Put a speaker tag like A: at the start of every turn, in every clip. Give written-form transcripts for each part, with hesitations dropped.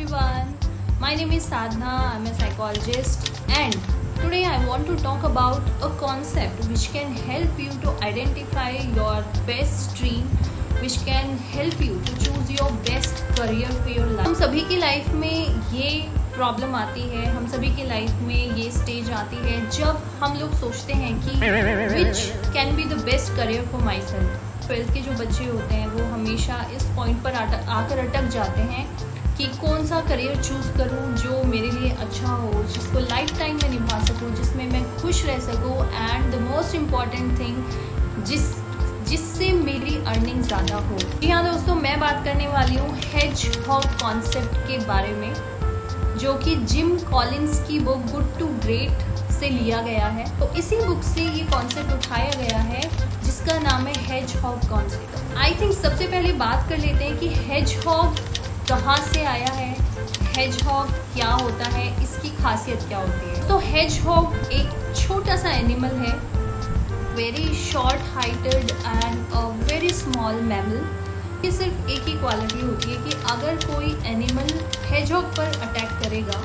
A: everyone, my name is Sadhna. I'm a psychologist and today I want to talk about a concept which can help you to identify your best stream, which can help you to choose your best career for your life. हम सभी की life में ये problem आती है, हम सभी की लाइफ में ये स्टेज आती है जब हम लोग सोचते हैं कि which can be the best career for my self. 12th के जो बच्चे होते हैं वो हमेशा इस पॉइंट पर आकर अटक जाते हैं कि कौन सा करियर चूज़ करूं जो मेरे लिए अच्छा हो, जिसको लाइफ टाइम में निभा सकूं, जिसमें मैं खुश रह सकूं and the most important thing जिससे मेरी अर्निंग ज़्यादा हो। जी हाँ दोस्तों, मैं बात करने वाली हूँ हेजहॉग कॉन्सेप्ट के बारे में, जो कि जिम कॉलिंस की बुक गुड टू ग्रेट से लिया गया है। तो इसी बुक से ये कॉन्सेप्ट उठाया गया है जिसका नाम है हेजहॉग कॉन्सेप्ट। आई थिंक सबसे पहले बात कर लेते हैं कि हेजहॉग कहाँ से आया है, हेजहॉग क्या होता है, इसकी खासियत क्या होती है। तो हेजहॉग एक छोटा सा एनिमल है, very short heighted and a very small mammal. ये सिर्फ एक ही क्वालिटी होती है कि अगर कोई एनिमल हेजहॉग पर अटैक करेगा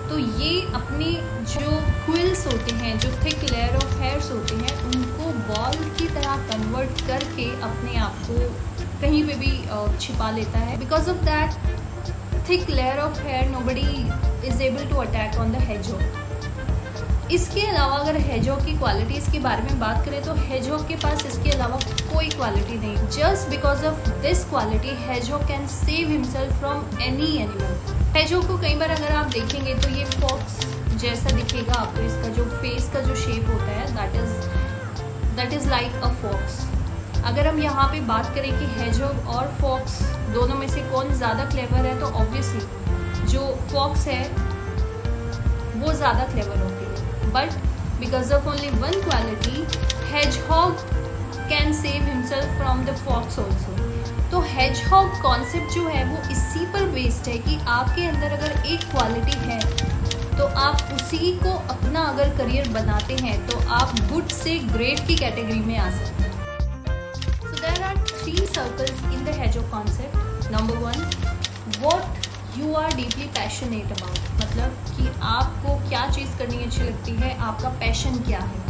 A: तो ये अपनी जो क्विल्स होते हैं, जो थिक लेयर ऑफ हेयर्स होते हैं, उनको बॉल की तरह कन्वर्ट करके अपने आप को कहीं पे भी छिपा लेता है। Because of that thick layer of hair nobody is able to attack on the hedgehog. इसके अलावा अगर हेजहॉग की क्वालिटीज़ के बारे में बात करें तो हेजहॉग के पास इसके अलावा कोई क्वालिटी नहीं। Just because of this quality hedgehog can save himself from any animal. Hedgehog को कई बार अगर आप देखेंगे तो ये फॉक्स जैसा दिखेगा आपको, इसका जो फेस का जो शेप होता है that is like a fox. अगर हम यहाँ पे बात करें कि हेजहॉग और फॉक्स दोनों में से कौन ज़्यादा क्लेवर है, तो ऑब्वियसली जो फॉक्स है वो ज़्यादा क्लेवर होती है। But because of only one quality hedgehog can save himself from the fox also. तो हेजहॉग कॉन्सेप्ट जो है वो इसी पर बेस्ड है कि आपके अंदर अगर एक क्वालिटी है तो आप उसी को अपना अगर करियर बनाते हैं तो आप गुड से ग्रेट की कैटेगरी में आ सकते हैं। So there are 3 circles in the hedgehog concept. Number 1, what you are deeply passionate about, मतलब कि आपको क्या चीज़ करनी अच्छी लगती है, आपका पैशन क्या है।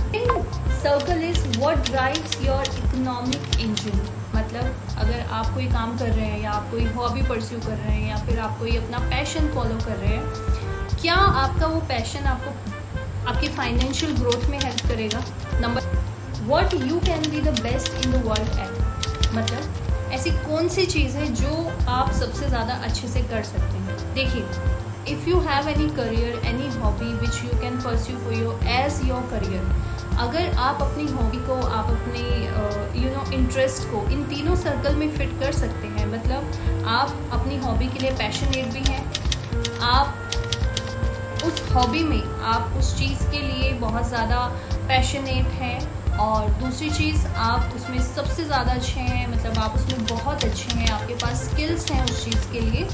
A: Circle is what drives your economic engine, मतलब अगर आप कोई काम कर रहे हैं या आप कोई हॉबी परस्यू कर रहे हैं या फिर आप कोई अपना पैशन फॉलो कर रहे हैं, क्या आपका वो पैशन आपको आपकी फाइनेंशियल ग्रोथ में हेल्प करेगा। Number, what you can be the best in the world at, मतलब ऐसी कौन सी चीज़ है जो आप सबसे ज़्यादा अच्छे से कर सकते हैं। देखिए, if you have any career, any hobby which you can pursue for your age your career, अगर आप अपनी हॉबी को, आप अपने इंटरेस्ट को इन तीनों सर्कल में फिट कर सकते हैं, मतलब आप अपनी हॉबी के लिए पैशनेट भी हैं, आप उस हॉबी में आप उस चीज़ के लिए बहुत ज़्यादा पैशनेट हैं, और दूसरी चीज़ आप उसमें सबसे ज़्यादा अच्छे हैं, मतलब आप उसमें बहुत अच्छे हैं, आपके पास स्किल्स हैं उस चीज़ के लिए।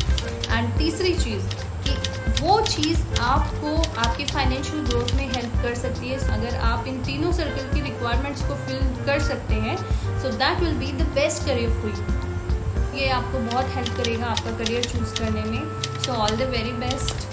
A: एंड तीसरी चीज़ कि वो चीज़ आपको आपकी फाइनेंशियल ग्रोथ में हेल्प कर सकती है। अगर आप इन तीनों सर्कल की रिक्वायरमेंट्स को फिल कर सकते हैं so that will be the best career for you. ये आपको बहुत हेल्प करेगा आपका करियर चूज़ करने में। So all the very best.